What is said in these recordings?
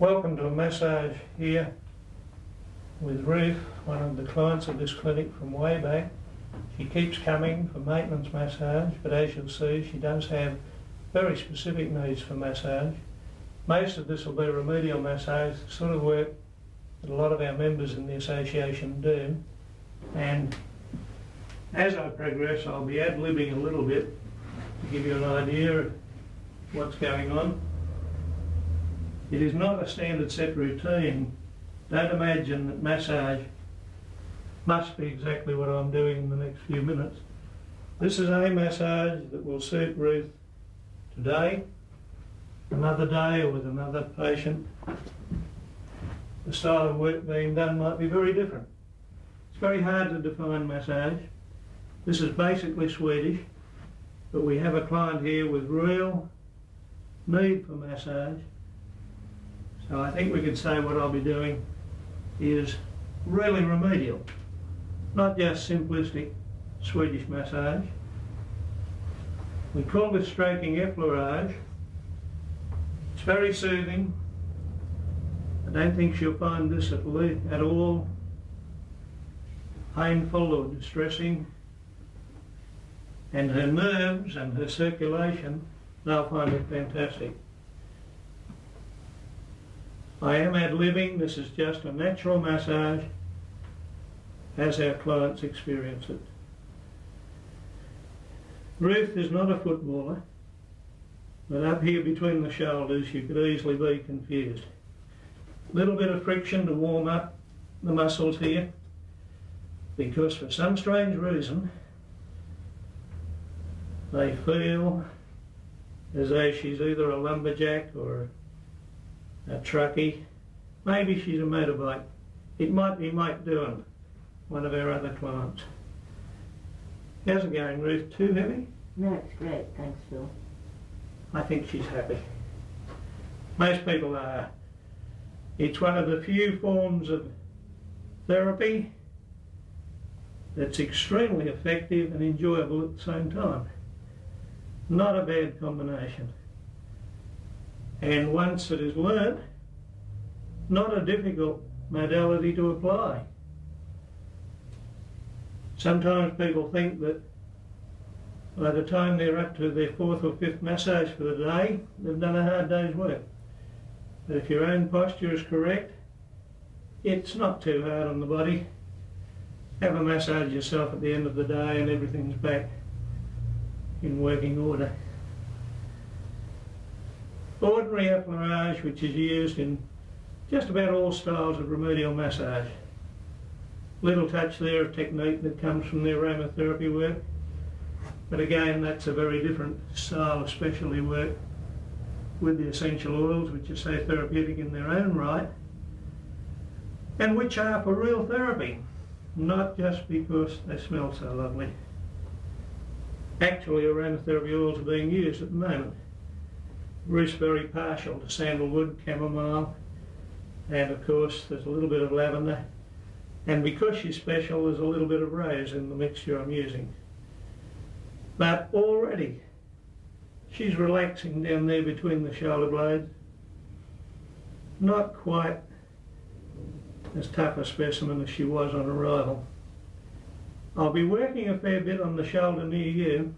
Welcome to a massage here with Ruth, one of the clients of this clinic from way back. She keeps coming for maintenance massage, but as you'll see, she does have very specific needs for massage. Most of this will be remedial massage, the sort of work that a lot of our members in the association do. And as I progress, I'll be ad-libbing a little bit to give you an idea of what's going on. It is not a standard set routine. Don't imagine that massage must be exactly what I'm doing in the next few minutes. This is a massage that will suit Ruth today, another day, or with another patient. The style of work being done might be very different. It's very hard to define massage. This is basically Swedish, but we have a client here with real need for massage. So I think we could say what I'll be doing is really remedial, not just simplistic Swedish massage. We call this stroking effleurage. It's very soothing. I don't think she'll find this at all painful or distressing. And her nerves and her circulation, they'll find it fantastic. I am ad-libbing. This is just a natural massage as our clients experience it. Ruth is not a footballer, but up here between the shoulders you could easily be confused. A little bit of friction to warm up the muscles here, because for some strange reason they feel as though she's either a lumberjack or a truckie. Maybe she's a motorbike. It might be Mike Doohan, one of our other clients. How's it going, Ruth? Too heavy? No, it's great. Thanks, Phil. I think she's happy. Most people are. It's one of the few forms of therapy that's extremely effective and enjoyable at the same time. Not a bad combination. And once it is learnt, not a difficult modality to apply. Sometimes people think that by the time they're up to their fourth or fifth massage for the day, they've done a hard day's work. But if your own posture is correct, it's not too hard on the body. Have a massage yourself at the end of the day and everything's back in working order. Ordinary effleurage, which is used in just about all styles of remedial massage. Little touch there of technique that comes from the aromatherapy work, but again that's a very different style of specialty work with the essential oils, which are so therapeutic in their own right and which are for real therapy, not just because they smell so lovely. Actually, aromatherapy oils are being used at the moment. Ruth's very partial to sandalwood, chamomile, and of course there's a little bit of lavender. And because she's special, there's a little bit of rose in the mixture I'm using. But already she's relaxing down there between the shoulder blades. Not quite as tough a specimen as she was on arrival. I'll be working a fair bit on the shoulder near you,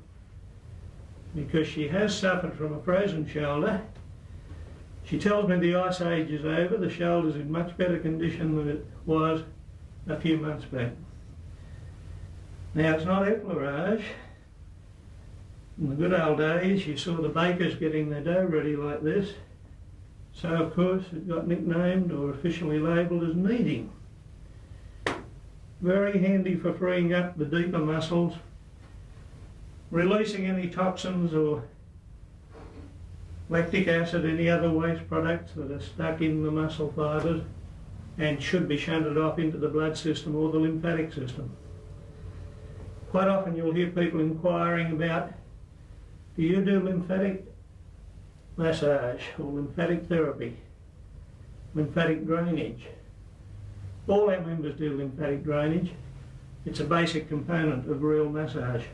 because she has suffered from a frozen shoulder. She tells me the ice age is over, the shoulder's in much better condition than it was a few months back. Now it's not effleurage. In the good old days you saw the bakers getting their dough ready like this, so of course it got nicknamed or officially labelled as kneading. Very handy for freeing up the deeper muscles, releasing any toxins or lactic acid, any other waste products that are stuck in the muscle fibres and should be shunted off into the blood system or the lymphatic system. Quite often you'll hear people inquiring about, do you do lymphatic massage or lymphatic therapy, lymphatic drainage? All our members do lymphatic drainage. It's a basic component of real massage.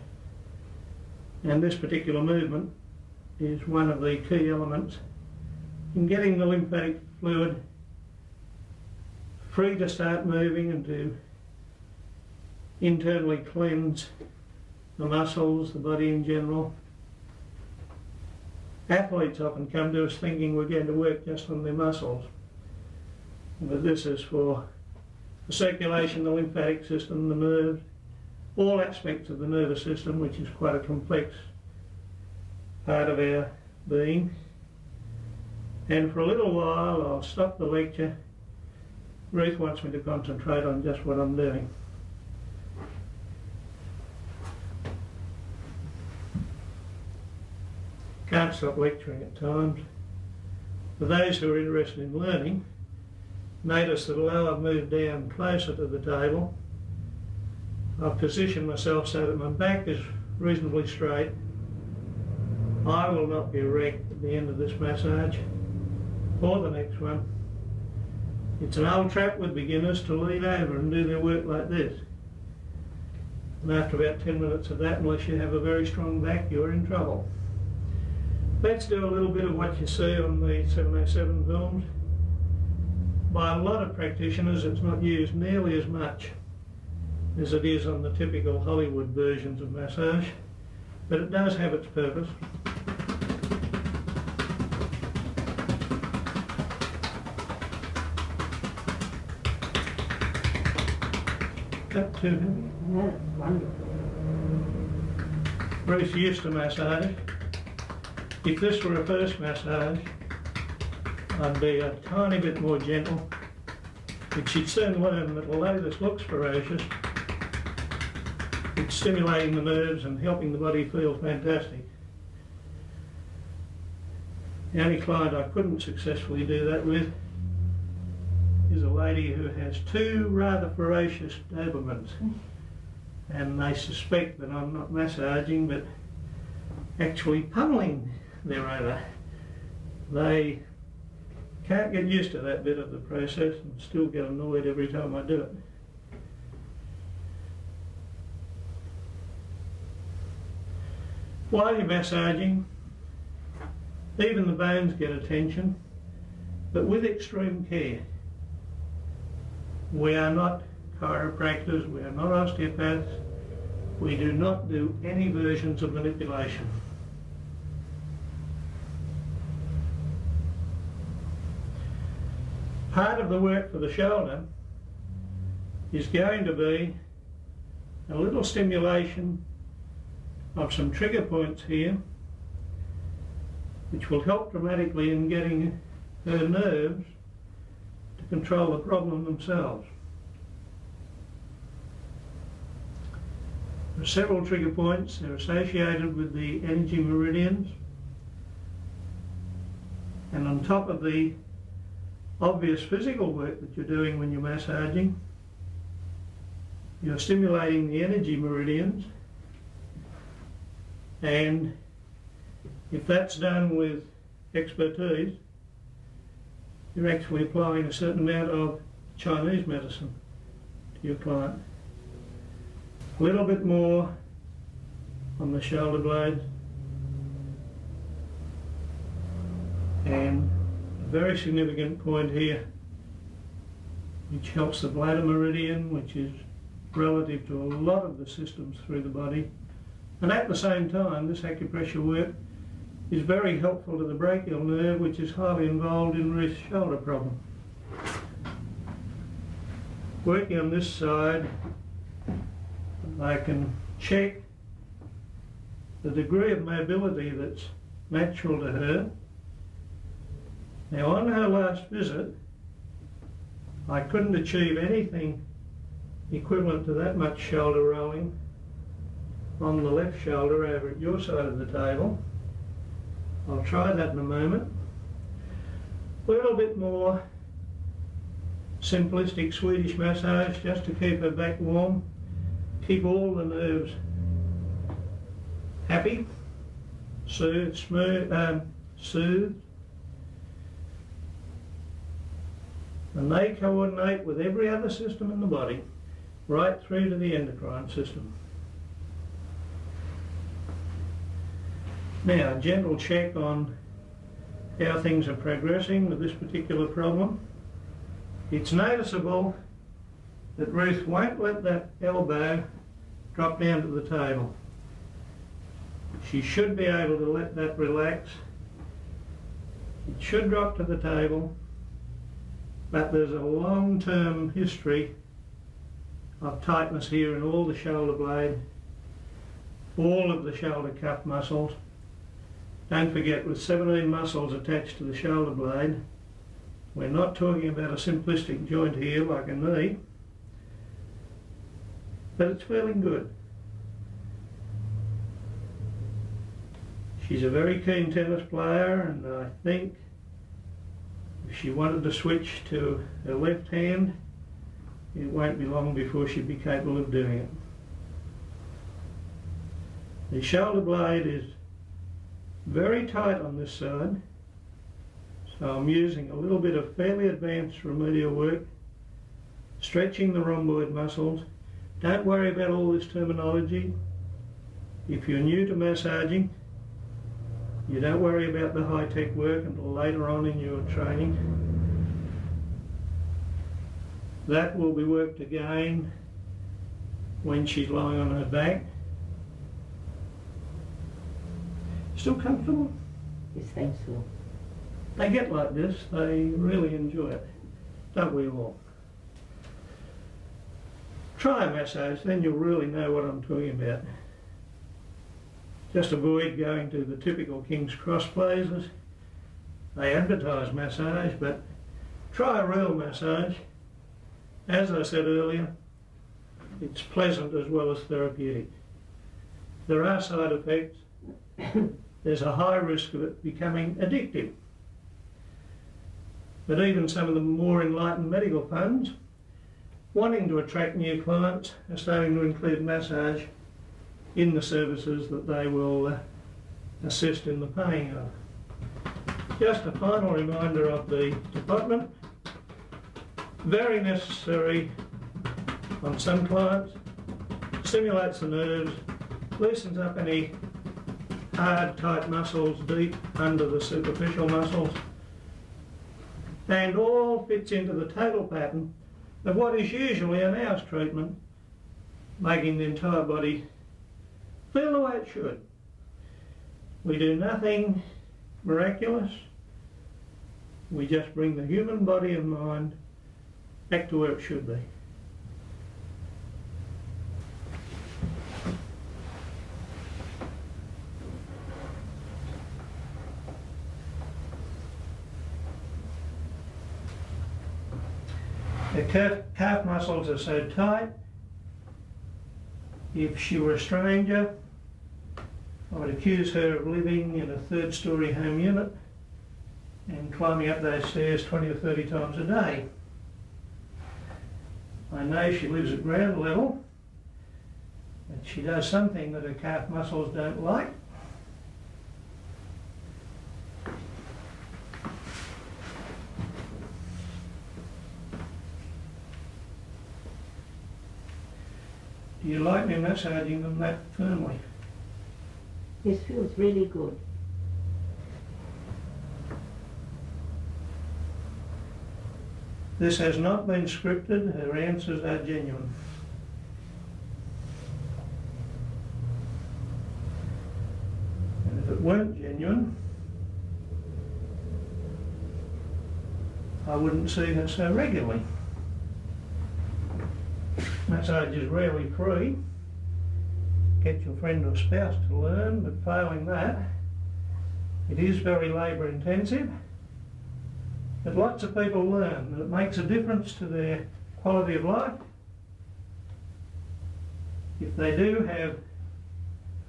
And this particular movement is one of the key elements in getting the lymphatic fluid free to start moving and to internally cleanse the muscles, the body in general. Athletes often come to us thinking we're going to work just on their muscles, but this is for the circulation, the lymphatic system, the nerves, all aspects of the nervous system, which is quite a complex part of our being. And for a little while I'll stop the lecture. Ruth wants me to concentrate on just what I'm doing. Can't stop lecturing at times. For those who are interested in learning, notice that although I've moved down closer to the table, I've positioned myself so that my back is reasonably straight. I will not be erect at the end of this massage or the next one. It's an old trap with beginners to lean over and do their work like this. And after about 10 minutes of that, unless you have a very strong back, you're in trouble. Let's do a little bit of what you see on the 707 films. By a lot of practitioners, it's not used nearly as much as it is on the typical Hollywood versions of massage, but it does have its purpose. That too heavy? No, it's wonderful. Bruce used to massage. If this were a first massage, I'd be a tiny bit more gentle, but she'd soon learn that although this looks ferocious, it's stimulating the nerves and helping the body feel fantastic. The only client I couldn't successfully do that with is a lady who has two rather ferocious Dobermans, and they suspect that I'm not massaging but actually pummeling their owner. They can't get used to that bit of the process and still get annoyed every time I do it. While you're massaging, even the bones get attention, but with extreme care. We are not chiropractors, we are not osteopaths, we do not do any versions of manipulation. Part of the work for the shoulder is going to be a little stimulation of some trigger points here, which will help dramatically in getting her nerves to control the problem themselves. There are several trigger points. They're associated with the energy meridians, and on top of the obvious physical work that you're doing when you're massaging, you're stimulating the energy meridians, and if that's done with expertise, you're actually applying a certain amount of Chinese medicine to your client. A little bit more on the shoulder blades, and a very significant point here which helps the bladder meridian, which is relative to a lot of the systems through the body. And at the same time, this acupressure work is very helpful to the brachial nerve, which is highly involved in Ruth's shoulder problem. Working on this side, I can check the degree of mobility that's natural to her. Now, on her last visit, I couldn't achieve anything equivalent to that much shoulder rolling on the left shoulder over at your side of the table. I'll try that in a moment. A little bit more simplistic Swedish massage just to keep her back warm, keep all the nerves happy, soothe, soothe. And they coordinate with every other system in the body, right through to the endocrine system. Now, a gentle check on how things are progressing with this particular problem. It's noticeable that Ruth won't let that elbow drop down to the table. She should be able to let that relax. It should drop to the table, but there's a long-term history of tightness here in all the shoulder blade, all of the shoulder cuff muscles. Don't forget, with 17 muscles attached to the shoulder blade, we're not talking about a simplistic joint here like a knee, but it's feeling good. She's a very keen tennis player, and I think if she wanted to switch to her left hand, it won't be long before she'd be capable of doing it. The shoulder blade is very tight on this side, so I'm using a little bit of fairly advanced remedial work, stretching the rhomboid muscles. Don't worry about all this terminology. If you're new to massaging, you don't worry about the high-tech work until later on in your training. That will be worked again when she's lying on her back. Still comfortable? Yes, thanks, Phil. They get like this, they really enjoy it. Don't we all? Try a massage, then you'll really know what I'm talking about. Just avoid going to the typical King's Cross places. They advertise massage, but try a real massage. As I said earlier, it's pleasant as well as therapeutic. There are side effects. There's a high risk of it becoming addictive. But even some of the more enlightened medical funds, wanting to attract new clients, are starting to include massage in the services that they will assist in the paying of. Just a final reminder of the department. Very necessary on some clients, stimulates the nerves, loosens up any hard, tight muscles deep under the superficial muscles, and all fits into the total pattern of what is usually a house treatment, making the entire body feel the way it should. We do nothing miraculous. We just bring the human body and mind back to where it should be. The calf muscles are so tight, if she were a stranger, I would accuse her of living in a third-storey home unit and climbing up those stairs 20 or 30 times a day. I know she lives at ground level, but she does something that her calf muscles don't like. Do you like me massaging them that firmly? This feels really good. This has not been scripted, her answers are genuine. And if it weren't genuine, I wouldn't see her so regularly. Massage is rarely free. Get your friend or spouse to learn, but failing that, it is very labour intensive. But lots of people learn that it makes a difference to their quality of life. If they do have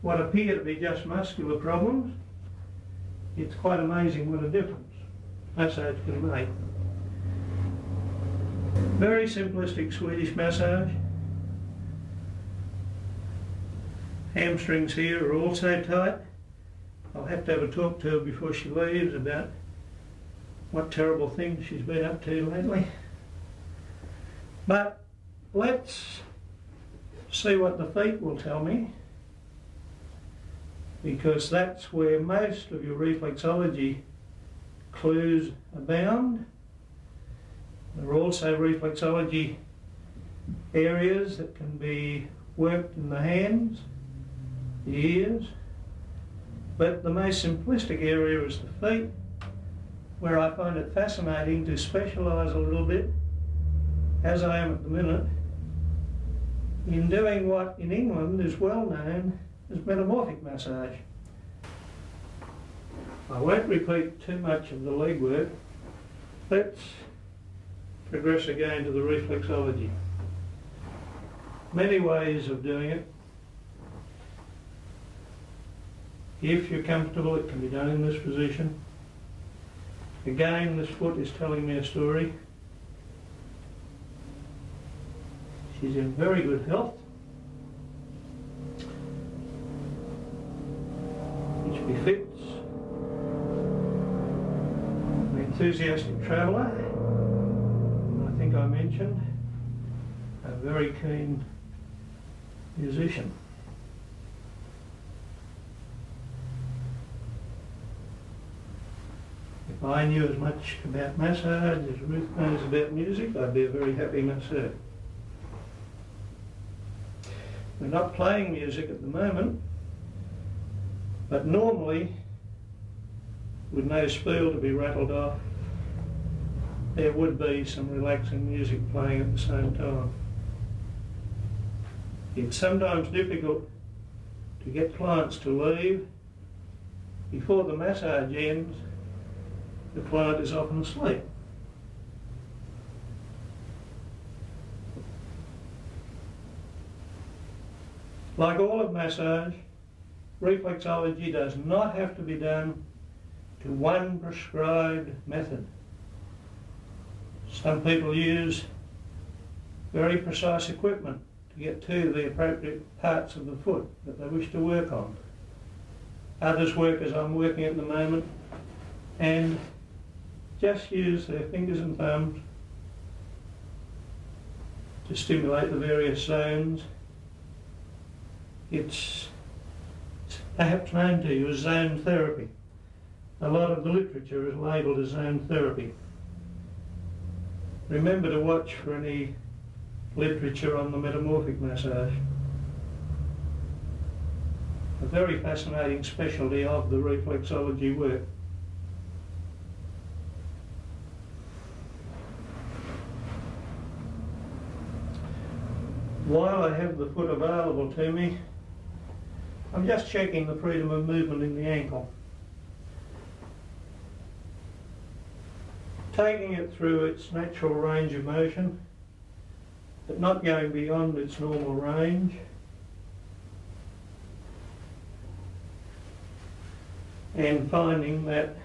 what appear to be just muscular problems, it's quite amazing what a difference massage can make. Very simplistic Swedish massage. Hamstrings here are also tight. I'll have to have a talk to her before she leaves about what terrible things she's been up to lately. But let's see what the feet will tell me, because that's where most of your reflexology clues abound. There are also reflexology areas that can be worked in the hands, the ears, but the most simplistic area is the feet, where I find it fascinating to specialise a little bit, as I am at the minute, in doing what in England is well known as metamorphic massage. I won't repeat too much of the legwork. Let's progress again to the reflexology. Many ways of doing it. If you're comfortable, it can be done in this position. Again, this foot is telling me a story. She's in very good health, which befits an enthusiastic traveller. And I think I mentioned a very keen musician. If I knew as much about massage as Ruth knows about music, I'd be a very happy masseur. We're not playing music at the moment, but normally, with no spool to be rattled off, there would be some relaxing music playing at the same time. It's sometimes difficult to get clients to leave before the massage ends. The client is often asleep. Like all of massage, reflexology does not have to be done to one prescribed method. Some people use very precise equipment to get to the appropriate parts of the foot that they wish to work on. Others work as I'm working at the moment and just use their fingers and thumbs to stimulate the various zones. It's perhaps known to you as zone therapy. A lot of the literature is labelled as zone therapy. Remember to watch for any literature on the metamorphic massage. A very fascinating specialty of the reflexology work. While I have the foot available to me, I'm just checking the freedom of movement in the ankle. Taking it through its natural range of motion, but not going beyond its normal range. And finding that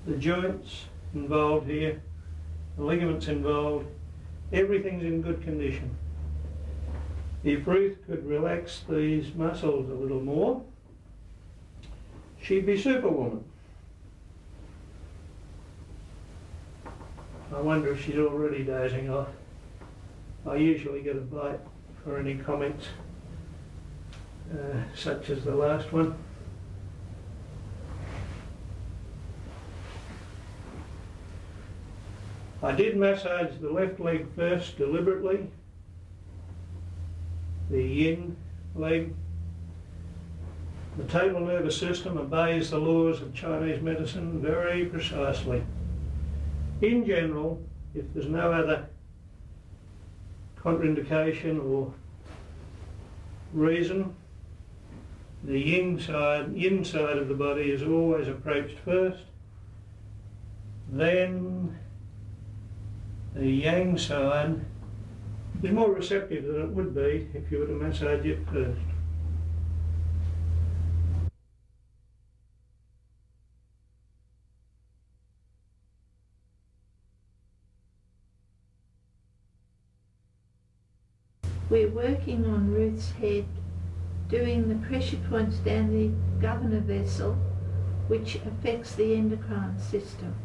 the joints involved here, the ligaments involved, everything's in good condition. If Ruth could relax these muscles a little more, she'd be superwoman. I wonder if she's already dozing off. I usually get a bite for any comments, such as the last one. I did massage the left leg first deliberately, the yin leg. The total nervous system obeys the laws of Chinese medicine very precisely. In general, if there's no other contraindication or reason, the yin side of the body is always approached first, then the yang side is more receptive than it would be if you were to massage it first. We're working on Ruth's head, doing the pressure points down the governor vessel, which affects the endocrine system.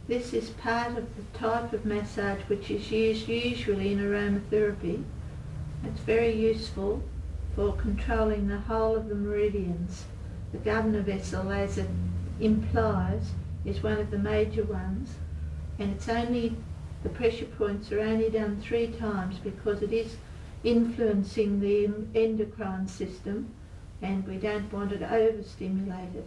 This is part of the type of massage which is used usually in aromatherapy. It's very useful for controlling the whole of the meridians. the governor vessel, as it implies, is one of the major ones, and it's only, the pressure points are only done 3 times because it is influencing the endocrine system and we don't want it overstimulated.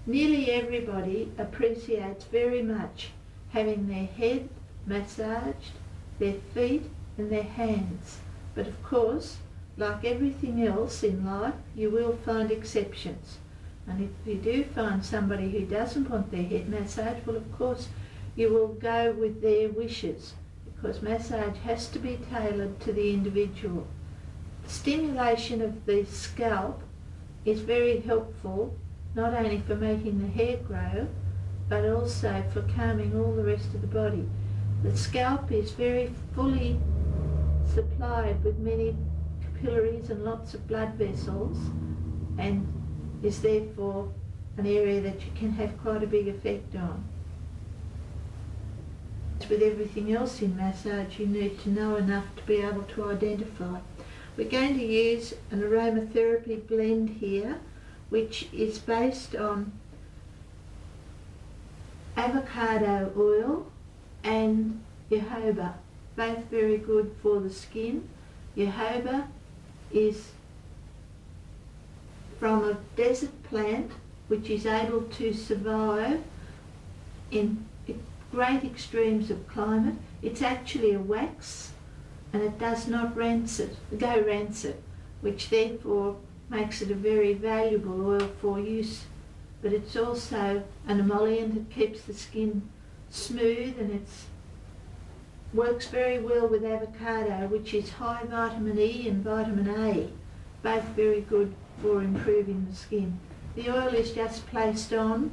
Nearly everybody appreciates very much having their head massaged, their feet and their hands. But of course, like everything else in life, you will find exceptions. And if you do find somebody who doesn't want their head massaged, well, of course, you will go with their wishes, because massage has to be tailored to the individual. Stimulation of the scalp is very helpful, not only for making the hair grow, but also for calming all the rest of the body. The scalp is very fully supplied with many capillaries and lots of blood vessels, and is therefore an area that you can have quite a big effect on. With everything else in massage, you need to know enough to be able to identify. We're going to use an aromatherapy blend here, which is based on avocado oil and jojoba, both very good for the skin. Jojoba is from a desert plant which is able to survive in great extremes of climate. It's actually a wax and it does not go rancid, which therefore makes it a very valuable oil for use. But it's also an emollient, it keeps the skin smooth, and it works very well with avocado, which is high vitamin E and vitamin A, both very good for improving the skin. The oil is just placed on,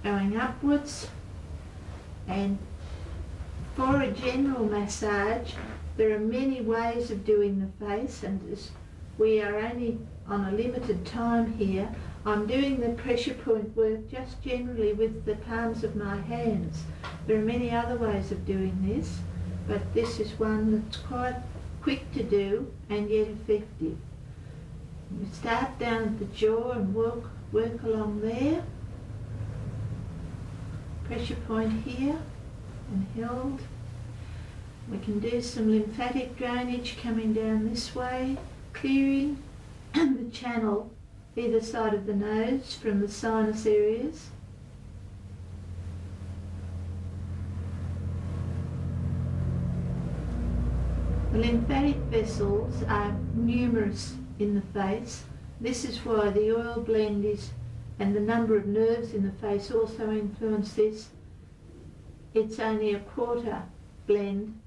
going upwards, and for a general massage there are many ways of doing the face, and as we are only on a limited time here, I'm doing the pressure point work just generally with the palms of my hands. There are many other ways of doing this, but this is one that's quite quick to do and yet effective. We start down at the jaw and work along there. Pressure point here and held. We can do some lymphatic drainage coming down this way, clearing the channel either side of the nose from the sinus areas. The lymphatic vessels are numerous in the face. This is why the oil blend is, and the number of nerves in the face also influence this. It's only a quarter blend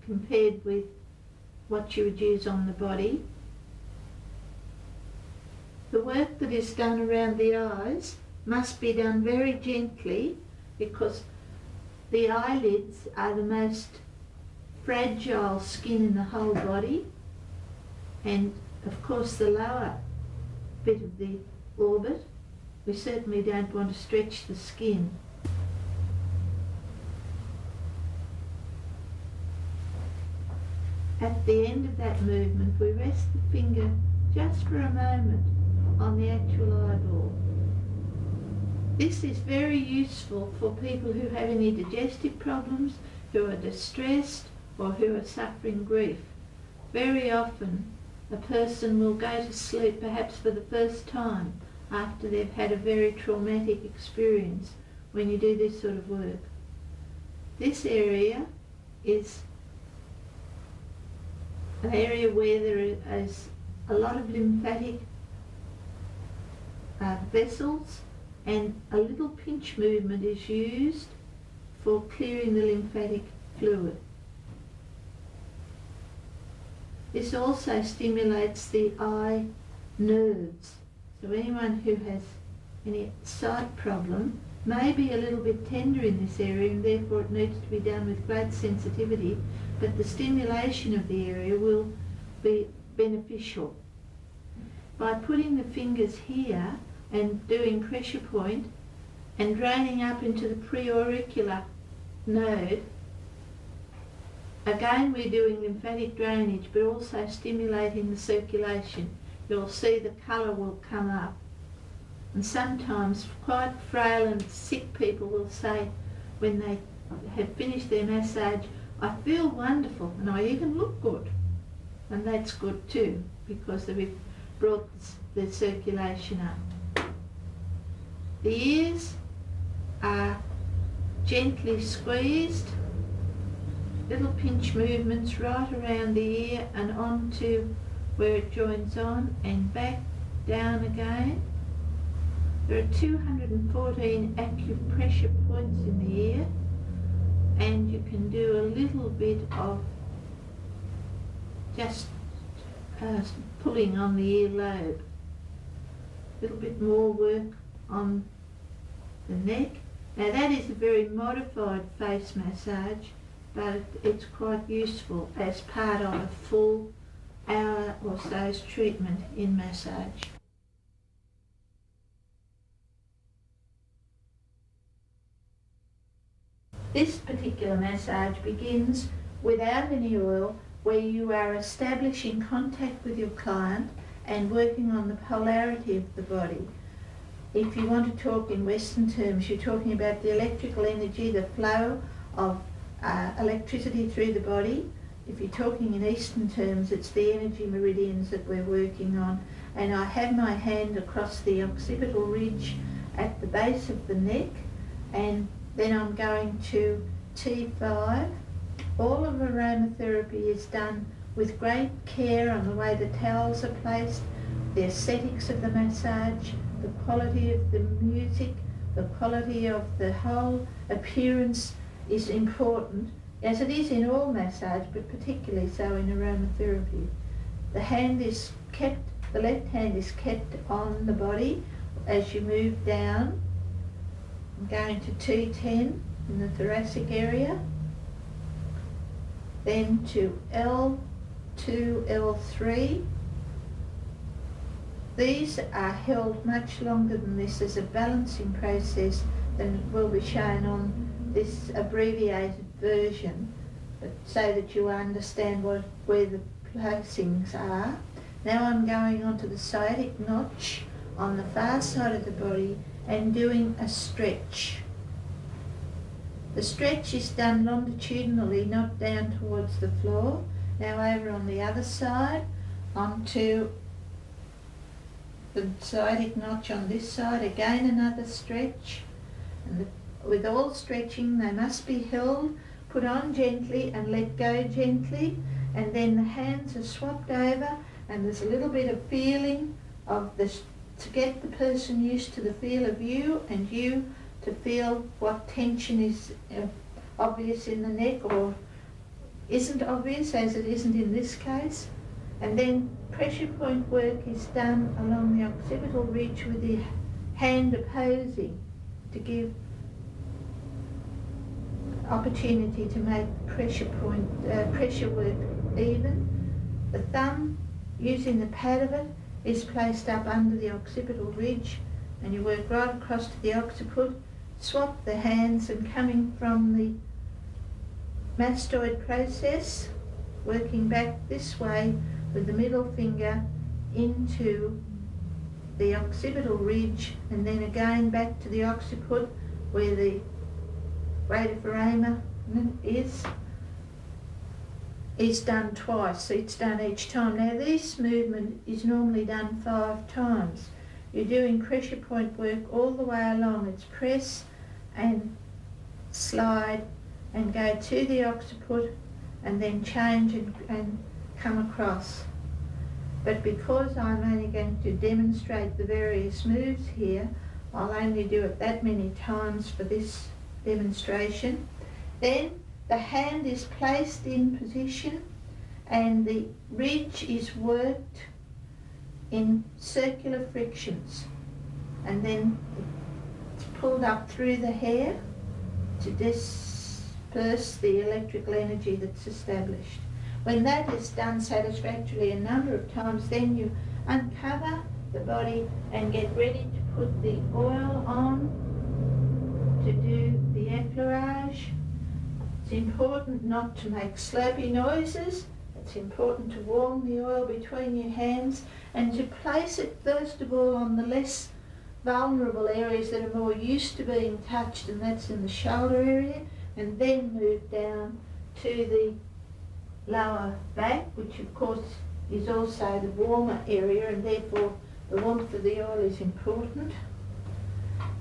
compared with what you would use on the body. The work that is done around the eyes must be done very gently, because the eyelids are the most fragile skin in the whole body, and of course the lower bit of the orbit, we certainly don't want to stretch the skin. At the end of that movement, we rest the finger just for a moment on the actual eyeball. This is very useful for people who have any digestive problems, who are distressed, or who are suffering grief. Very often a person will go to sleep perhaps for the first time after they've had a very traumatic experience when you do this sort of work. This area is an area where there is a lot of lymphatic vessels, and a little pinch movement is used for clearing the lymphatic fluid. This also stimulates the eye nerves. So anyone who has any sight problem may be a little bit tender in this area, and therefore it needs to be done with great sensitivity, but the stimulation of the area will be beneficial. By putting the fingers here and doing pressure point and draining up into the preauricular node, again we're doing lymphatic drainage but also stimulating the circulation. You'll see the colour will come up And sometimes quite frail and sick people will say when they have finished their massage, I feel wonderful and I even look good. And that's good too, because we've brought the circulation up. The ears are gently squeezed, little pinch movements right around the ear and onto where it joins on and back down again. There are 214 acupressure points in the ear, and you can do a little bit of just pulling on the earlobe. A little bit more work on the neck. Now that is a very modified face massage, but it's quite useful as part of a full hour or so's treatment in massage. This particular massage begins without any oil, where you are establishing contact with your client and working on the polarity of the body. If you want to talk in Western terms, you're talking about the electrical energy, the flow of electricity through the body. If you're talking in Eastern terms, it's the energy meridians that we're working on. And I have my hand across the occipital ridge at the base of the neck, and then I'm going to T5. All of aromatherapy is done with great care on the way the towels are placed, the aesthetics of the massage, the quality of the music, the quality of the whole appearance is important, as it is in all massage, but particularly so in aromatherapy. The left hand is kept on the body as you move down. I'm going to T10 in the thoracic area, then to L2, L3. These are held much longer than this as a balancing process than will be shown on this abbreviated version, but so that you understand where the placings are. Now I'm going on to the sciatic notch on the far side of the body and doing a stretch. The stretch is done longitudinally, not down towards the floor. Now over on the other side, onto the sciatic notch on this side, again another stretch. And with all stretching, they must be held, put on gently and let go gently, and then the hands are swapped over, and there's a little bit of feeling of this to get the person used to the feel of you, and you to feel what tension is obvious in the neck or isn't obvious, as it isn't in this case. And then pressure point work is done along the occipital ridge with the hand opposing to give opportunity to make pressure work even. The thumb, using the pad of it, is placed up under the occipital ridge, and you work right across to the occiput, swap the hands, and coming from the mastoid process, working back this way with the middle finger into the occipital ridge, and then again back to the occiput where the radial is done twice, so it's done each time. Now this movement is normally done 5 times. You're doing pressure point work all the way along. It's press and slide and go to the occiput and then change and come across. But because I'm only going to demonstrate the various moves here, I'll only do it that many times for this demonstration. Then the hand is placed in position and the ridge is worked in circular frictions, and then it's pulled up through the hair to disperse the electrical energy that's established. When that is done satisfactorily a number of times, then you uncover the body and get ready to put the oil on to do the effleurage. It's important not to make slurpy noises. It's important to warm the oil between your hands and to place it first of all on the less vulnerable areas that are more used to being touched, and that's in the shoulder area, and then move down to the lower back, which of course is also the warmer area, and therefore the warmth of the oil is important.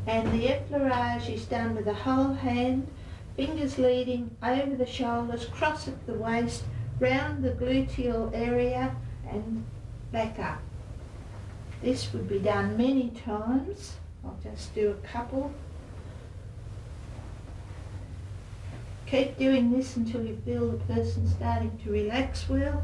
And the effleurage is done with the whole hand, fingers leading over the shoulders, cross at the waist, round the gluteal area and back up. This would be done many times. I'll just do a couple. Keep doing this until you feel the person starting to relax well.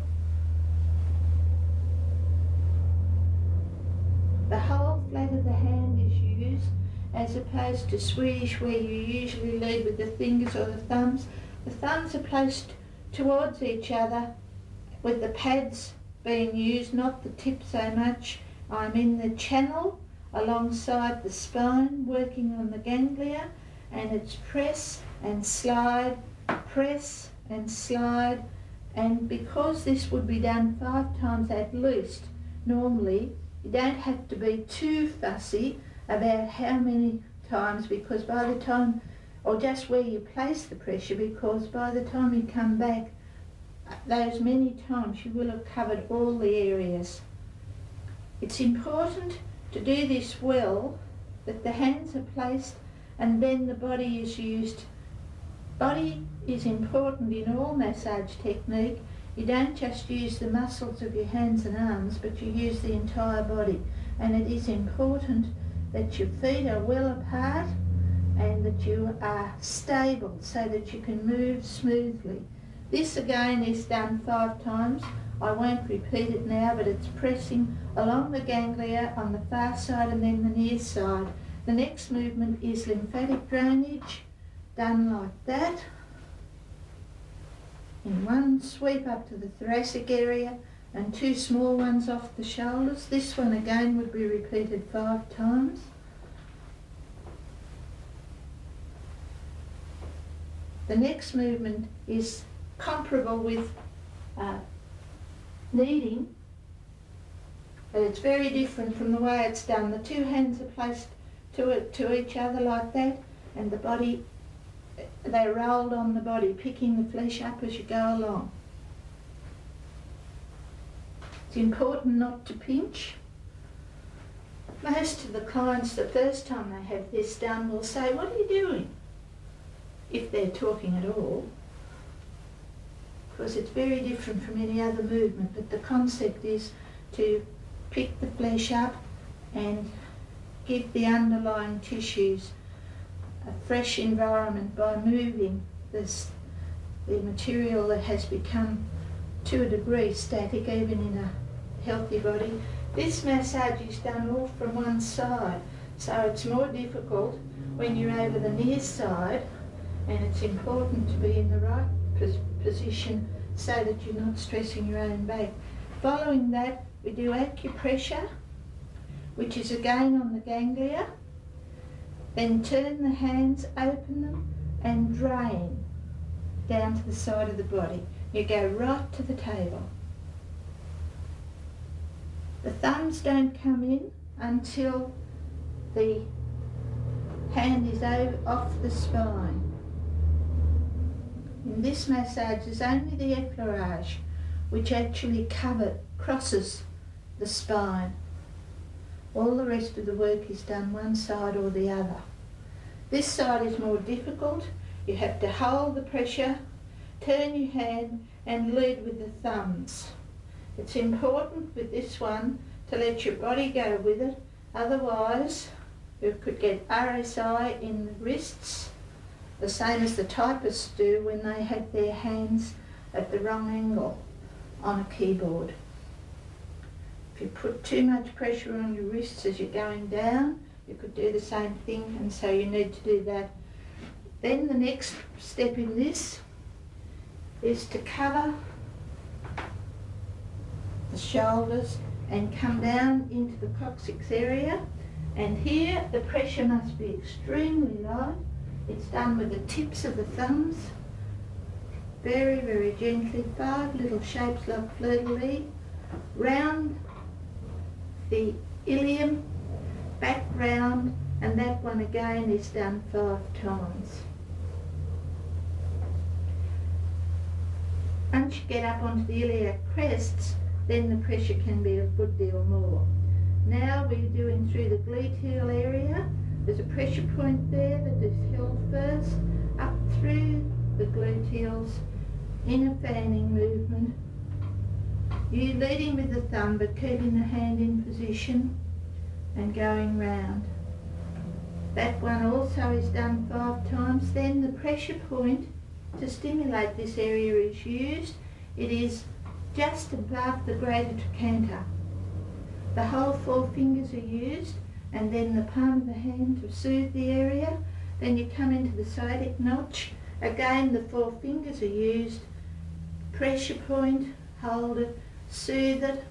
The whole flat of the hand is used, as opposed to Swedish, where you usually lead with the fingers or the thumbs. The thumbs are placed towards each other with the pads being used, not the tip so much. I'm in the channel alongside the spine, working on the ganglia, and it's press and slide, press and slide. And because this would be done 5 times at least, normally, you don't have to be too fussy about how many times, because by the time, or just where you place the pressure, because by the time you come back, those many times you will have covered all the areas. It's important to do this well, that the hands are placed and then the body is used. Body is important in all massage technique. You don't just use the muscles of your hands and arms, but you use the entire body. And it is important that your feet are well apart and that you are stable so that you can move smoothly. This again is done 5 times. I won't repeat it now, but it's pressing along the ganglia on the far side and then the near side. The next movement is lymphatic drainage, done like that. In one sweep up to the thoracic area and 2 small ones off the shoulders. This one again would be repeated 5 times. The next movement is comparable with kneading, but it's very different from the way it's done. The 2 hands are placed to each other like that, and the body, they're rolled on the body, picking the flesh up as you go along. It's important not to pinch. Most of the clients, the first time they have this done, will say, "What are you doing?" if they're talking at all, because it's very different from any other movement, but the concept is to pick the flesh up and give the underlying tissues a fresh environment by moving the material that has become to a degree static, even in a healthy body. This massage is done all from one side, so it's more difficult when you're over the near side, and it's important to be in the right position so that you're not stressing your own back. Following that, we do acupressure, which is again on the ganglia. Then turn the hands, open them and drain down to the side of the body. You go right to the table. The thumbs don't come in until the hand is off the spine. In this massage, there's only the effleurage which actually crosses the spine. All the rest of the work is done one side or the other. This side is more difficult. You have to hold the pressure, turn your hand and lead with the thumbs. It's important with this one to let your body go with it, otherwise you could get RSI in the wrists, the same as the typists do when they have their hands at the wrong angle on a keyboard. If you put too much pressure on your wrists as you're going down, you could do the same thing, and so you need to do that. Then the next step in this is to cover the shoulders and come down into the coccyx area, and here the pressure must be extremely light. It's done with the tips of the thumbs, very, very gently, 5 little shapes like fleur-de-lis, round the ilium back round, and that one again is done 5 times. Once you get up onto the iliac crests, then the pressure can be a good deal more. Now we're doing through the gluteal area. There's a pressure point there that is held first, up through the gluteals, in a fanning movement. You leading with the thumb but keeping the hand in position and going round. That one also is done 5 times. Then the pressure point to stimulate this area is used. It is just above the greater trochanter. The whole 4 fingers are used, and then the palm of the hand to soothe the area. Then you come into the sciatic notch. Again, the 4 fingers are used. Pressure point, hold it, soothe it,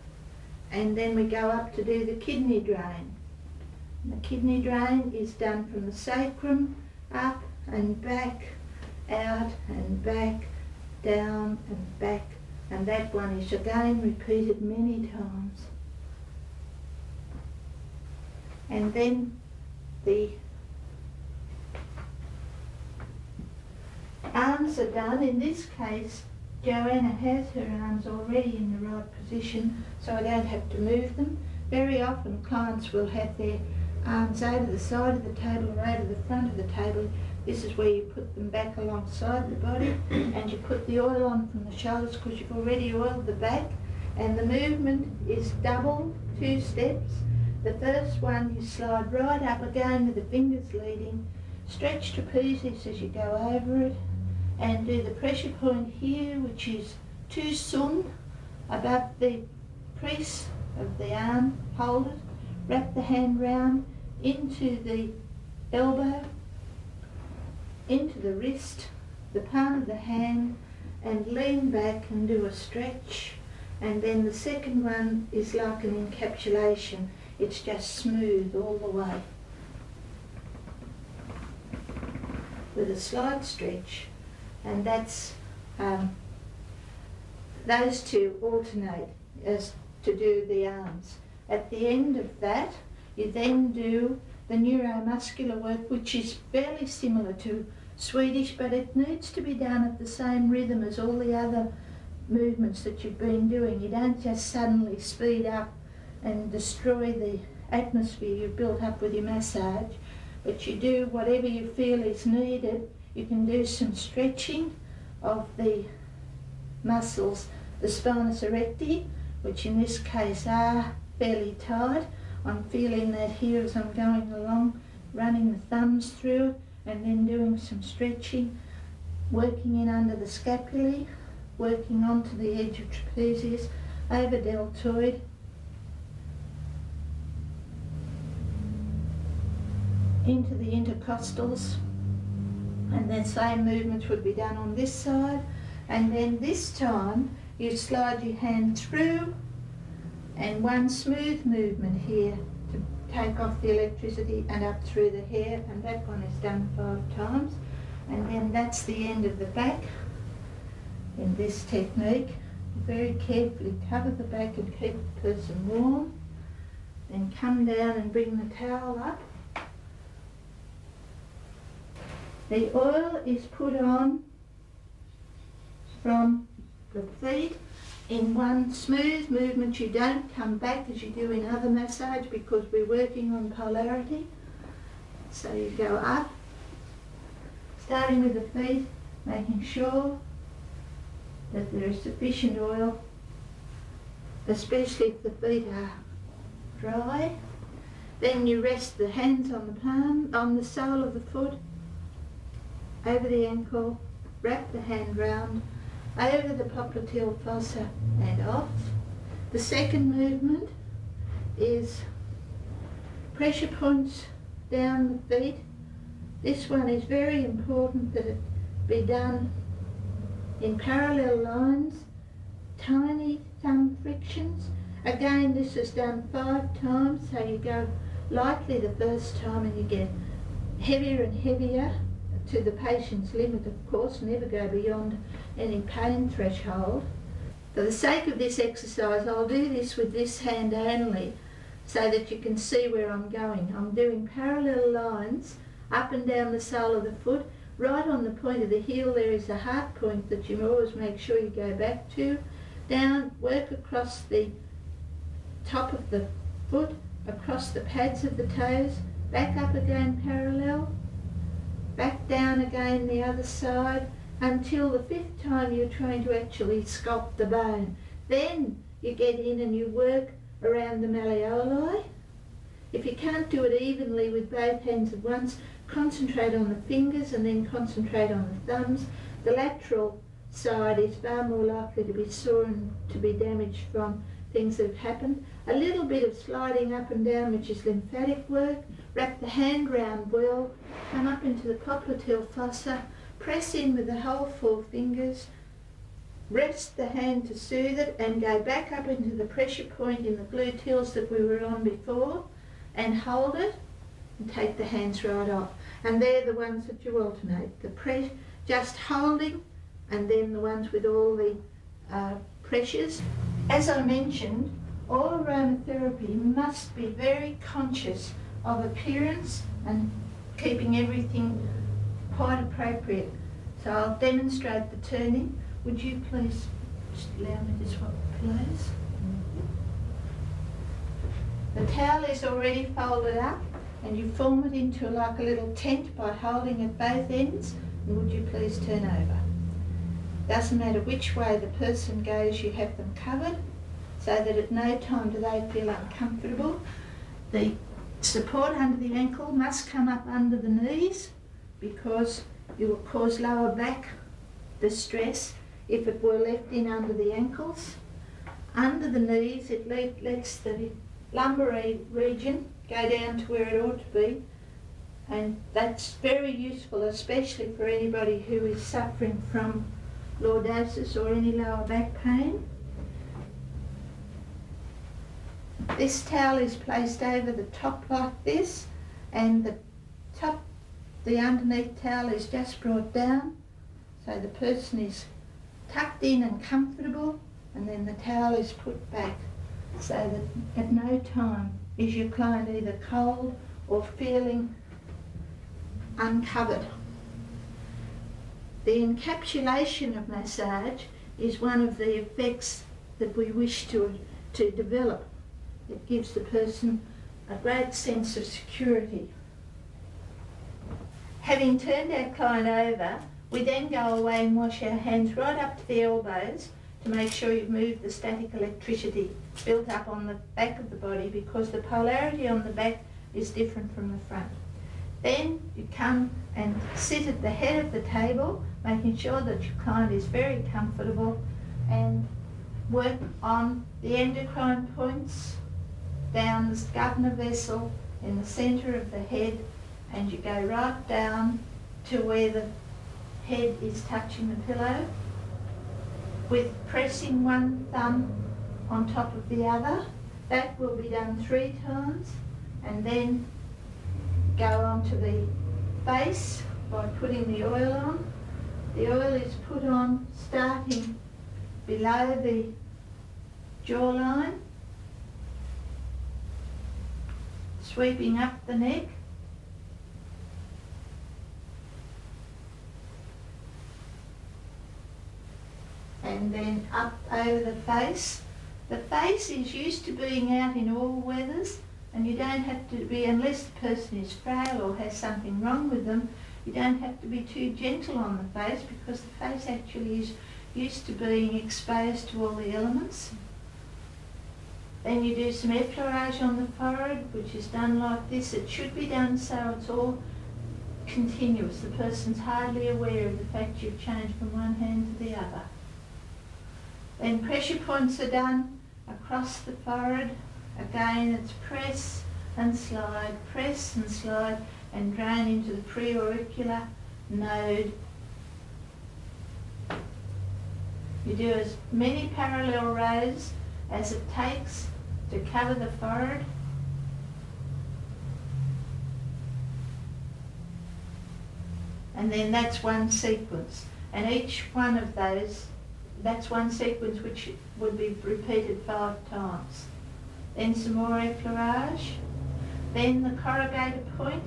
and then we go up to do the kidney drain. The kidney drain is done from the sacrum up and back, out and back, down and back, and that one is again repeated many times. And then the arms are done. In this case, Joanna has her arms already in the right position, so I don't have to move them. Very often clients will have their arms over the side of the table or over the front of the table. This is where you put them back alongside the body, and you put the oil on from the shoulders because you've already oiled the back, and the movement is double, 2 steps. The first one you slide right up again with the fingers leading, stretch trapezius as you go over it, and do the pressure point here, which is 2 soothe above the crease of the arm. Hold it, wrap the hand round into the elbow, into the wrist, the palm of the hand, and lean back and do a stretch. And then the second one is like an encapsulation. It's just smooth all the way with a slight stretch, and that's those 2 alternate as to do the arms. At the end of that, you then do the neuromuscular work, which is fairly similar to Swedish, but it needs to be done at the same rhythm as all the other movements that you've been doing. You don't just suddenly speed up and destroy the atmosphere you've built up with your massage, but you do whatever you feel is needed. You can do some stretching of the muscles, the spinous erecti, which in this case are fairly tight. I'm feeling that here as I'm going along, running the thumbs through and then doing some stretching, working in under the scapulae, working onto the edge of trapezius, over deltoid, into the intercostals, and then same movements would be done on this side. And then this time you slide your hand through, and one smooth movement here to take off the electricity and up through the hair, and that one is done 5 times. And then that's the end of the back in this technique. Very carefully cover the back and keep the person warm. Then come down and bring the towel up. The oil is put on from the feet in one smooth movement. You don't come back as you do in other massage because we're working on polarity. So you go up, starting with the feet, making sure that there is sufficient oil, especially if the feet are dry. Then you rest the hands on the palm, on the sole of the foot, over the ankle, wrap the hand round, over the popliteal fossa and off. The second movement is pressure points down the feet. This one is very important that it be done in parallel lines, tiny thumb frictions. Again, this is done 5 times, so you go lightly the first time and you get heavier and heavier to the patient's limit, of course, never go beyond any pain threshold. For the sake of this exercise, I'll do this with this hand only. so that you can see where I'm going. I'm doing parallel lines up and down the sole of the foot. Right on the point of the heel there is a heart point that you always make sure you go back to. Down, work across the top of the foot, across the pads of the toes, back up again parallel, back down again the other side, until the 5th time you're trying to actually sculpt the bone. Then you get in and you work around the malleoli. If you can't do it evenly with both hands at once, concentrate on the fingers and then concentrate on the thumbs. The lateral side is far more likely to be sore and to be damaged from things that have happened. A little bit of sliding up and down, which is lymphatic work. Wrap the hand round well, come up into the popliteal fossa, press in with the whole 4 fingers, rest the hand to soothe it and go back up into the pressure point in the gluteals that we were on before and hold it and take the hands right off. And they're the ones that you alternate. The just holding and then the ones with all the pressures. As I mentioned, all aromatherapy must be very conscious of appearance and keeping everything quite appropriate. So I'll demonstrate the turning. Would you please just allow me to swap pillows? The towel is already folded up and you form it into like a little tent by holding at both ends. And would you please turn over? Doesn't matter which way the person goes, you have them covered so that at no time do they feel uncomfortable. The support under the ankle must come up under the knees because you will cause lower back distress if it were left in under the ankles. Under the knees it lets the lumbar region go down to where it ought to be, and that's very useful, especially for anybody who is suffering from lordosis or any lower back pain. This towel is placed over the top like this, and the underneath towel is just brought down so the person is tucked in and comfortable, and then the towel is put back so that at no time is your client either cold or feeling uncovered. The encapsulation of massage is one of the effects that we wish to develop. It gives the person a great sense of security. Having turned our client over, we then go away and wash our hands right up to the elbows to make sure you've moved the static electricity built up on the back of the body, because the polarity on the back is different from the front. Then you come and sit at the head of the table, making sure that your client is very comfortable, and work on the endocrine points, down the governor vessel in the centre of the head, and you go right down to where the head is touching the pillow, with pressing one thumb on top of the other. That will be done 3 times, and then go on to the face by putting the oil on. The oil is put on starting below the jawline, sweeping up the neck, and then up over the face. The face is used to being out in all weathers, and you don't have to be, unless the person is frail or has something wrong with them, you don't have to be too gentle on the face, because the face actually is used to being exposed to all the elements. Then you do some effleurage on the forehead, which is done like this. It should be done so it's all continuous. The person's hardly aware of the fact you've changed from one hand to the other. Then pressure points are done across the forehead. Again, it's press and slide, and drain into the preauricular node. You do as many parallel rows as it takes to cover the forehead. And then that's one sequence. And each one of those, that's one sequence which would be repeated 5 times. then some more effleurage, then the corrugator point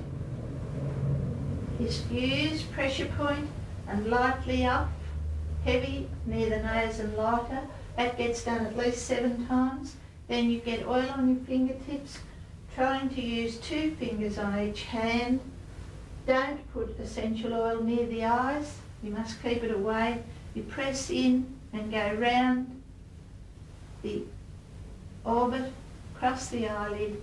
is fused, pressure point, and lightly up, heavy near the nose and lighter. That gets done at least 7 times. Then you get oil on your fingertips, trying to use 2 fingers on each hand. Don't put essential oil near the eyes, you must keep it away. You press in and go round the orbit, across the eyelid,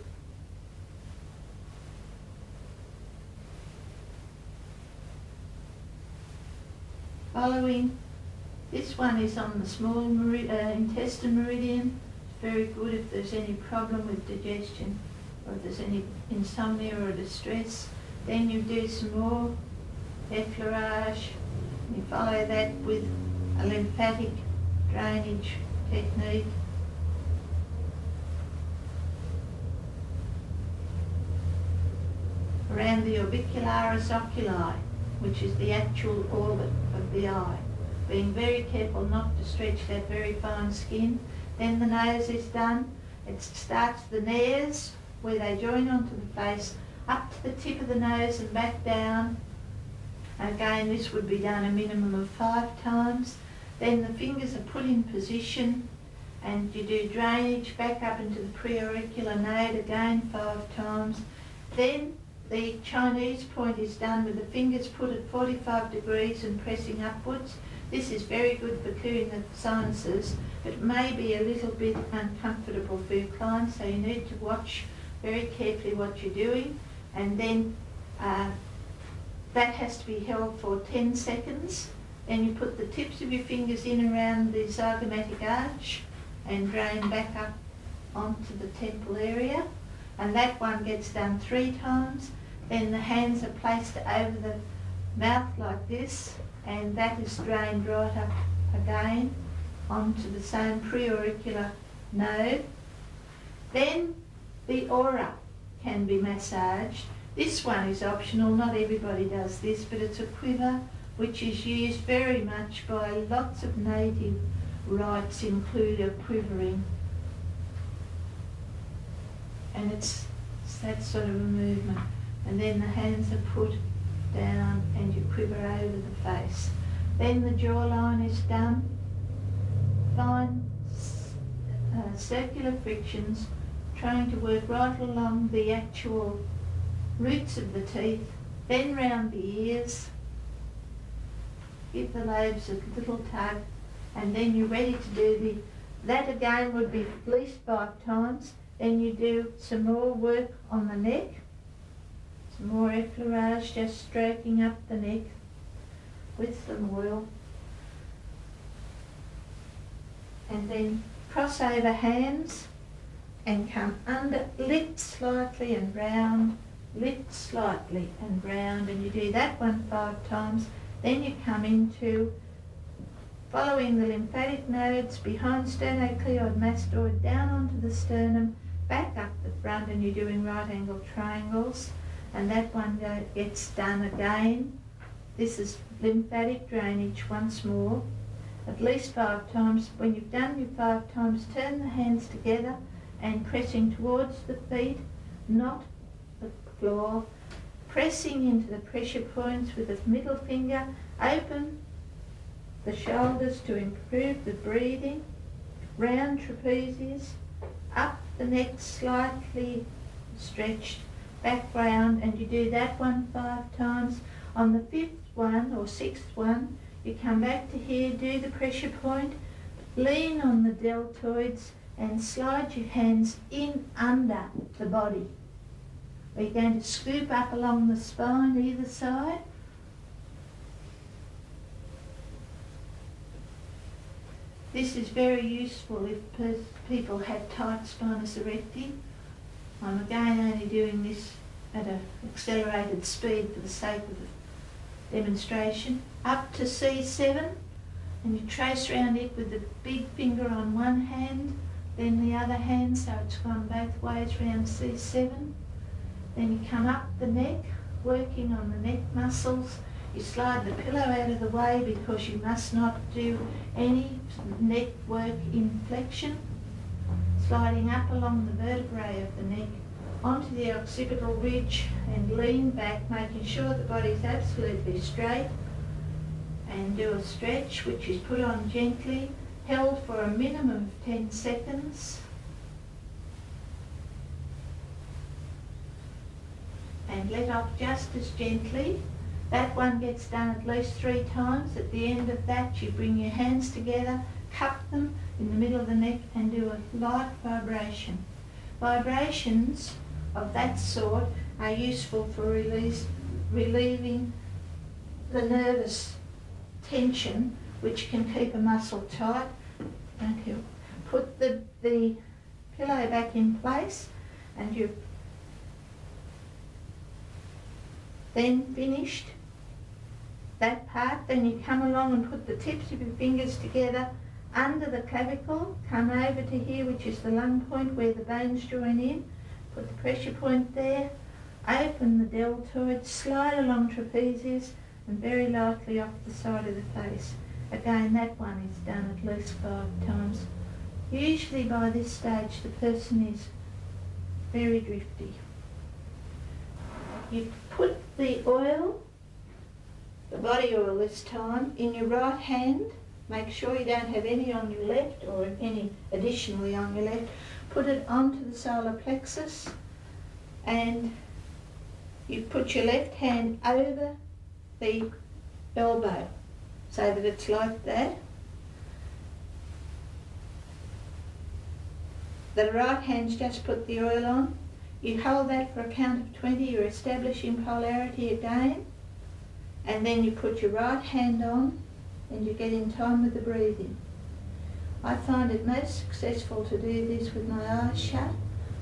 following. This one is on the small intestine meridian. It's very good if there's any problem with digestion or if there's any insomnia or distress. Then you do some more effleurage. You follow that with a lymphatic drainage technique. Around the orbicularis oculi, which is the actual orbit of the eye. Being very careful not to stretch that very fine skin. Then the nose is done. It starts the nares, where they join onto the face, up to the tip of the nose and back down. Again, this would be done a minimum of 5 times. Then the fingers are put in position and you do drainage back up into the preauricular node again 5 times. Then the Chinese point is done with the fingers put at 45 degrees and pressing upwards. This is very good for clearing the sinuses, but may be a little bit uncomfortable for your clients, so you need to watch very carefully what you're doing. And then that has to be held for 10 seconds. Then you put the tips of your fingers in around the zygomatic arch and drain back up onto the temple area. And that one gets done 3 times. Then the hands are placed over the mouth like this, and that is drained right up again onto the same preauricular node. Then the aura can be massaged. This one is optional, not everybody does this, but it's a quiver which is used very much by lots of native rites, include a quivering. And it's that sort of a movement. And then the hands are put down and you quiver over the face. Then the jawline is done. Fine circular frictions, trying to work right along the actual roots of the teeth, then round the ears. Give the lobes a little tug, and then you're ready to do that again would be at least 5 times. Then you do some more work on the neck, some more effleurage, just stroking up the neck with some oil. And then cross over hands and come under, lift slightly and round, lift slightly and round, and you do that one 5 times. Then you come into following the lymphatic nodes behind sternocleidoid mastoid down onto the sternum, back up the front, and you're doing right angle triangles, and that one gets done again. This is lymphatic drainage once more, at least 5 times. When you've done your 5 times, turn the hands together and pressing towards the feet, not the floor, pressing into the pressure points with the middle finger. Open the shoulders to improve the breathing, round trapezius, up the neck slightly stretched, back round, and you do that one 5 times. On the 5th one or 6th one, you come back to here, do the pressure point, lean on the deltoids and slide your hands in under the body. We're going to scoop up along the spine either side. This is very useful if people have tight spinous erecti. I'm again only doing this at an accelerated speed for the sake of the demonstration. Up to C7, and you trace around it with the big finger on one hand, then the other hand, so it's gone both ways round C7. Then you come up the neck, working on the neck muscles. You slide the pillow out of the way because you must not do any neck work in flexion. sliding up along the vertebrae of the neck onto the occipital ridge and lean back, making sure the body's absolutely straight, and do a stretch which is put on gently, held for a minimum of 10 seconds. And let off just as gently. That one gets done at least 3 times. At the end of that, you bring your hands together, cup them in the middle of the neck and do a light vibration. Vibrations of that sort are useful for relieving the nervous tension which can keep a muscle tight. Okay. Put the pillow back in place, and you've then finished that part. Then you come along and put the tips of your fingers together under the clavicle, come over to here, which is the lung point where the bones join in, put the pressure point there, open the deltoid, slide along trapezius and very lightly off the side of the face. Again, that one is done at least 5 times. Usually by this stage the person is very drifty. You put the oil, the body oil this time, in your right hand. Make sure you don't have any on your left or any additionally on your left. Put it onto the solar plexus, and you put your left hand over the elbow so that it's like that. The right hand's just put the oil on. You hold that for a count of 20, you're establishing polarity again, and then you put your right hand on and you get in time with the breathing. I find it most successful to do this with my eyes shut,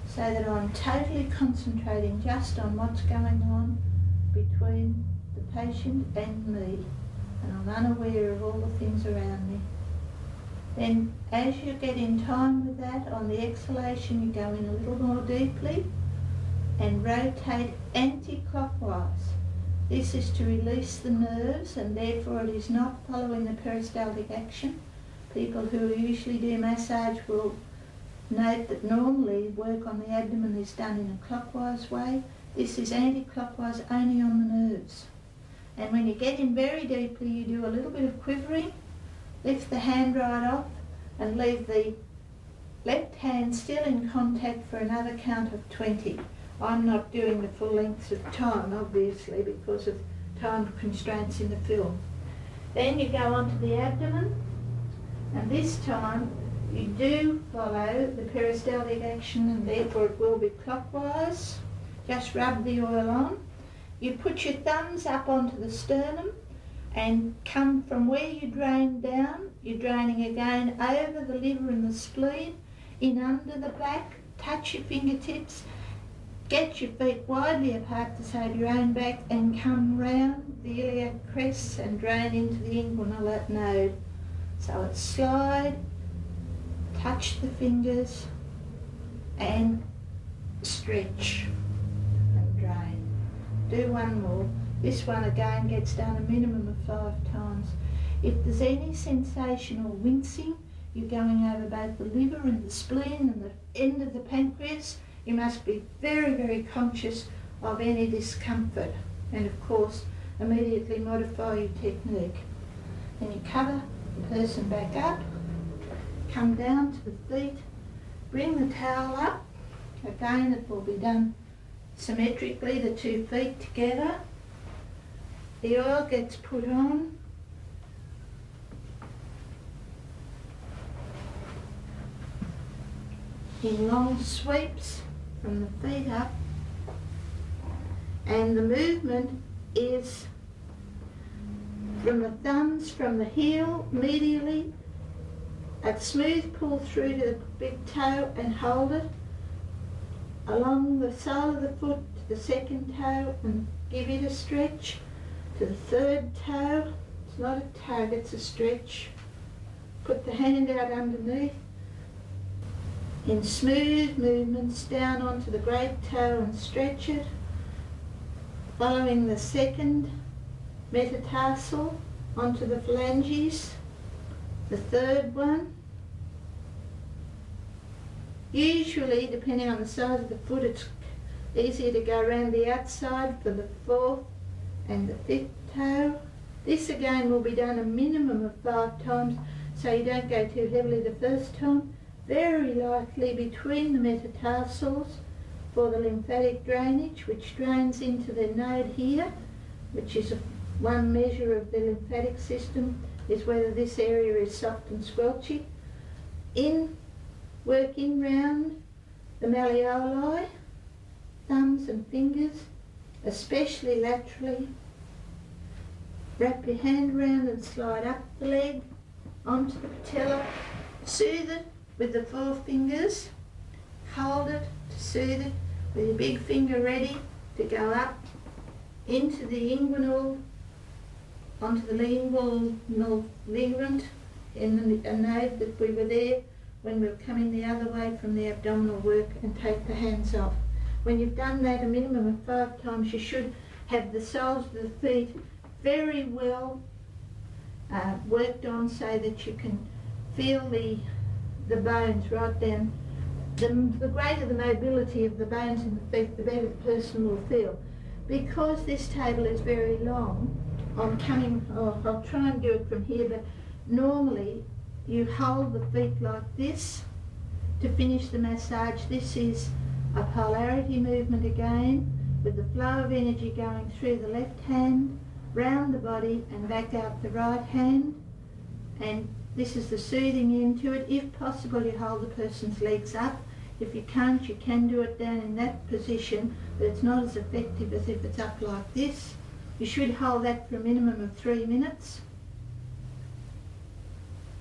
so that I'm totally concentrating just on what's going on between the patient and me, and I'm unaware of all the things around me. Then as you get in time with that, on the exhalation you go in a little more deeply and rotate anti-clockwise. This is to release the nerves, and therefore it is not following the peristaltic action. People who usually do massage will note that normally work on the abdomen is done in a clockwise way. This is anti-clockwise only on the nerves. And when you get in very deeply, you do a little bit of quivering, lift the hand right off and leave the left hand still in contact for another count of 20. I'm not doing the full length of time, obviously, because of time constraints in the film. Then you go onto the abdomen, and this time you do follow the peristaltic action, and therefore it will be clockwise. Just rub the oil on. You put your thumbs up onto the sternum and come from where you drain down. You're draining again over the liver and the spleen, in under the back, touch your fingertips, get your feet widely apart to save your own back, and come round the iliac crest and drain into the inguinal node. So it's slide, touch the fingers and stretch and drain. Do one more. This one again gets done a minimum of 5 times. If there's any sensation or wincing, you're going over both the liver and the spleen and the end of the pancreas. You must be very, very conscious of any discomfort, and of course immediately modify your technique. Then you cover the person back up, come down to the feet, bring the towel up. Again, it will be done symmetrically, the 2 feet together. The oil gets put on. In long sweeps from the feet up, and the movement is from the thumbs, from the heel medially, a smooth pull through to the big toe and hold it along the sole of the foot to the second toe and give it a stretch to the third toe. It's not a tug, it's a stretch. Put the hand out underneath in smooth movements down onto the great toe and stretch it, following the second metatarsal onto the phalanges, the third one, Usually, depending on the size of the foot, it's easier to go around the outside for the 4th and the 5th toe. This again will be done a minimum of 5 times, so you don't go too heavily the first time. Very lightly between the metatarsals for the lymphatic drainage, which drains into the node here, which is one measure of the lymphatic system, is whether this area is soft and squelchy. Working round the malleoli, thumbs and fingers, especially laterally. Wrap your hand around and slide up the leg onto the patella. Soothe it with the 4 fingers. Hold it to soothe it with your big finger ready to go up into the inguinal, onto the lingual ligament in the node that we were there when we were coming the other way from the abdominal work, and take the hands off. When you've done that a minimum of 5 times, you should have the soles of the feet very well worked on, so that you can feel the bones right down. The greater the mobility of the bones in the feet, the better the person will feel. Because this table is very long, I'll try and do it from here, but normally you hold the feet like this to finish the massage. This is a polarity movement again, with the flow of energy going through the left hand, round the body and back out the right hand. And this is the soothing end to it. If possible, you hold the person's legs up. If you can't, you can do it down in that position, but it's not as effective as if it's up like this. You should hold that for a minimum of 3 minutes.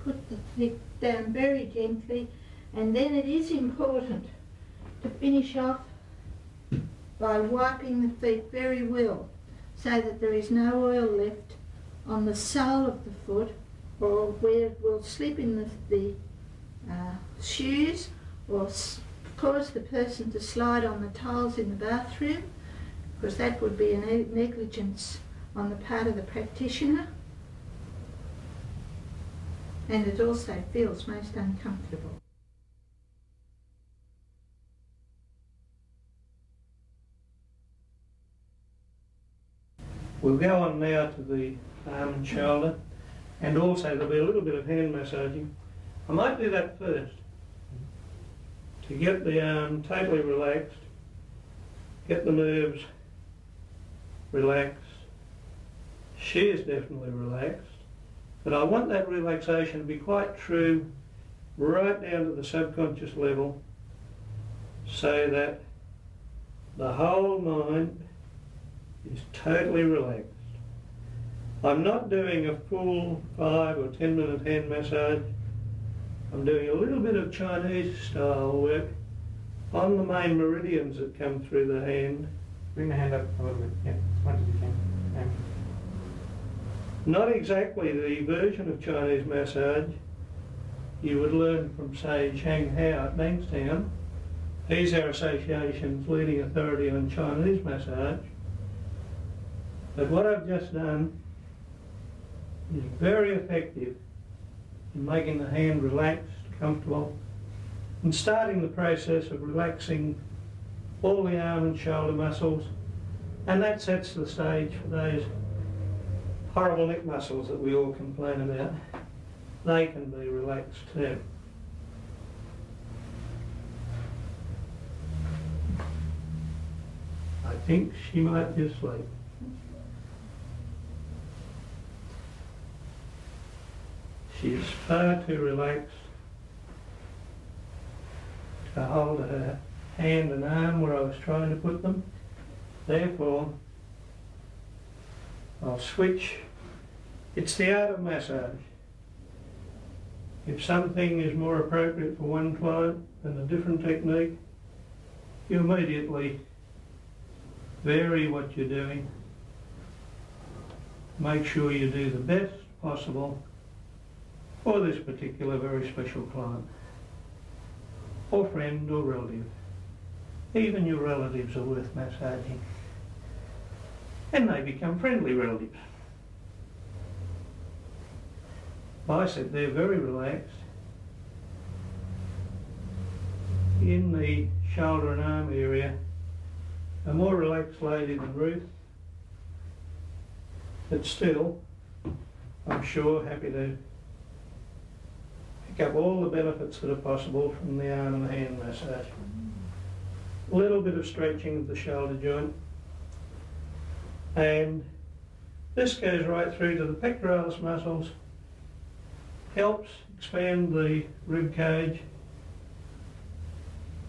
Put the feet down very gently, and then it is important to finish off by wiping the feet very well, so that there is no oil left on the sole of the foot, or where it will slip in the shoes, or cause the person to slide on the tiles in the bathroom, because that would be a negligence on the part of the practitioner. And it also feels most uncomfortable. We'll go on now to the arm and shoulder, and also there'll be a little bit of hand massaging. I might do that first, to get the arm totally relaxed, get the nerves relaxed. She is definitely relaxed, but I want that relaxation to be quite true right down to the subconscious level, so that the whole mind is totally relaxed. I'm not doing a full 5 or 10 minute hand massage. I'm doing a little bit of Chinese style work on the main meridians that come through the hand. Bring the hand up a little bit, yeah, as much as you can. Yeah. Not exactly the version of Chinese massage you would learn from, say, Chang Hao at Bankstown. He's our association's leading authority on Chinese massage. But what I've just done is very effective in making the hand relaxed, comfortable, and starting the process of relaxing all the arm and shoulder muscles, and that sets the stage for those horrible neck muscles that we all complain about. They can be relaxed too. I think she might be asleep. She is far too relaxed to hold her hand and arm where I was trying to put them. Therefore, I'll switch. It's the art of massage. If something is more appropriate for one client than a different technique, you immediately vary what you're doing. Make sure you do the best possible for this particular very special client, or friend or relative. Even your relatives are worth massaging, and they become friendly relatives. I said they're very relaxed. in the shoulder and arm area, a more relaxed lady than Ruth, but still, I'm sure, happy to pick up all the benefits that are possible from the arm and the hand massage. A little bit of stretching of the shoulder joint, and this goes right through to the pectoralis muscles, helps expand the rib cage,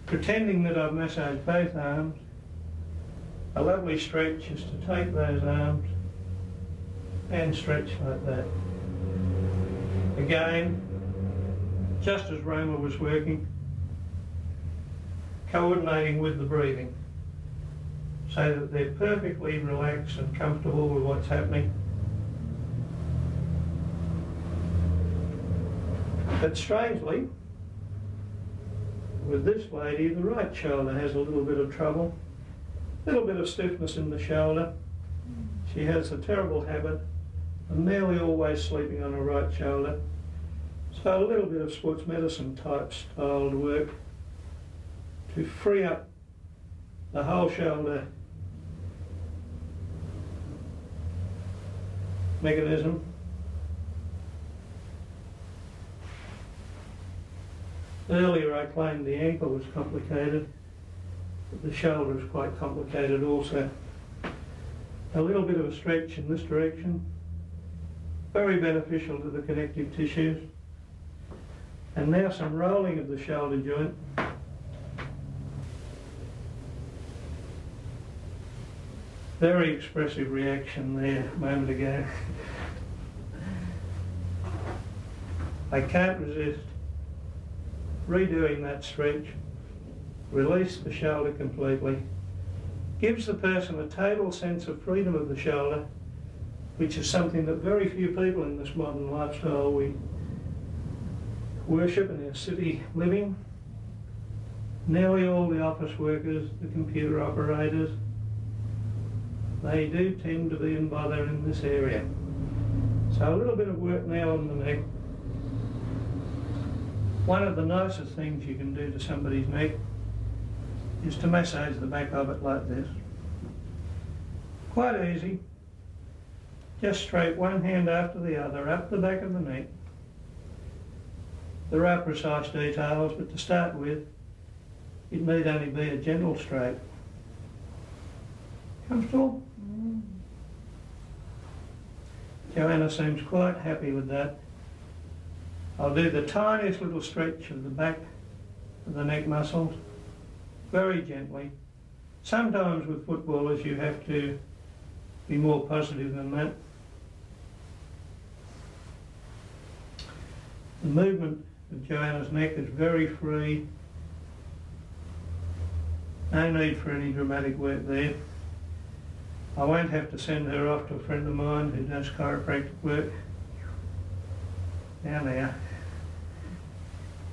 pretending that I've massaged both arms. A lovely stretch is to take those arms and stretch like that. Again, just as Roma was working, coordinating with the breathing so that they're perfectly relaxed and comfortable with what's happening. But strangely, with this lady, the right shoulder has a little bit of trouble, a little bit of stiffness in the shoulder. She has a terrible habit of nearly always sleeping on her right shoulder. So a little bit of sports medicine type styled work to free up the whole shoulder mechanism. Earlier I claimed the ankle was complicated, but the shoulder is quite complicated also. A little bit of a stretch in this direction, very beneficial to the connective tissues. And now some rolling of the shoulder joint. Very expressive reaction there a moment ago. I can't resist redoing that stretch, release the shoulder completely, gives the person a total sense of freedom of the shoulder, which is something that very few people in this modern lifestyle we worship in our city living. Nearly all the office workers, the computer operators, they do tend to be in bother in this area. So a little bit of work now on the neck. One of the nicest things you can do to somebody's neck is to massage the back of it like this. Quite easy. Just straight one hand after the other up the back of the neck. There are precise details, but to start with, it need only be a gentle stroke. Comfortable? Joanna seems quite happy with that. I'll do the tiniest little stretch of the back of the neck muscles, very gently. Sometimes with footballers you have to be more positive than that. The movement of Joanna's neck is very free. No need for any dramatic work there. I won't have to send her off to a friend of mine who does chiropractic work. Now there.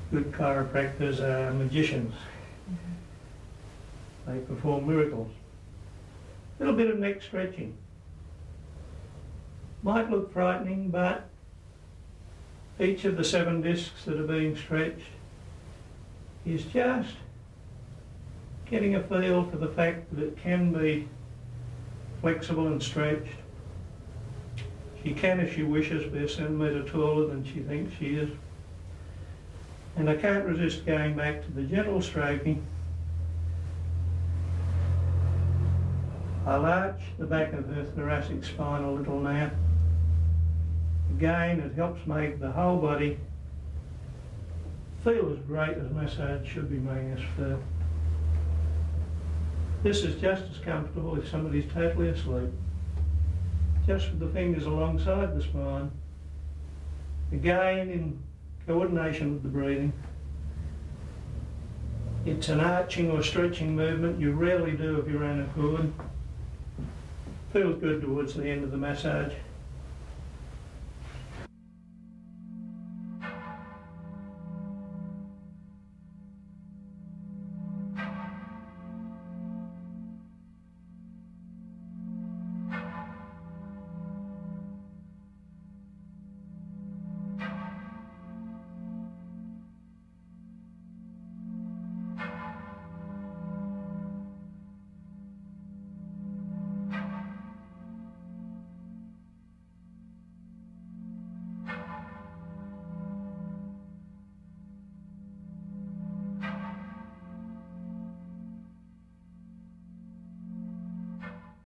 Good chiropractors are magicians. They perform miracles. A little bit of neck stretching. Might look frightening, but each of the 7 discs that are being stretched is just getting a feel for the fact that it can be flexible and stretched. She can, if she wishes, be a centimetre taller than she thinks she is. And I can't resist going back to the gentle stroking. I'll arch the back of her thoracic spine a little now. Again, it helps make the whole body feel as great as massage should be making us feel. This is just as comfortable if somebody's totally asleep. Just with the fingers alongside the spine. Again, in coordination with the breathing. It's an arching or stretching movement you rarely do of your own accord. Feels good towards the end of the massage.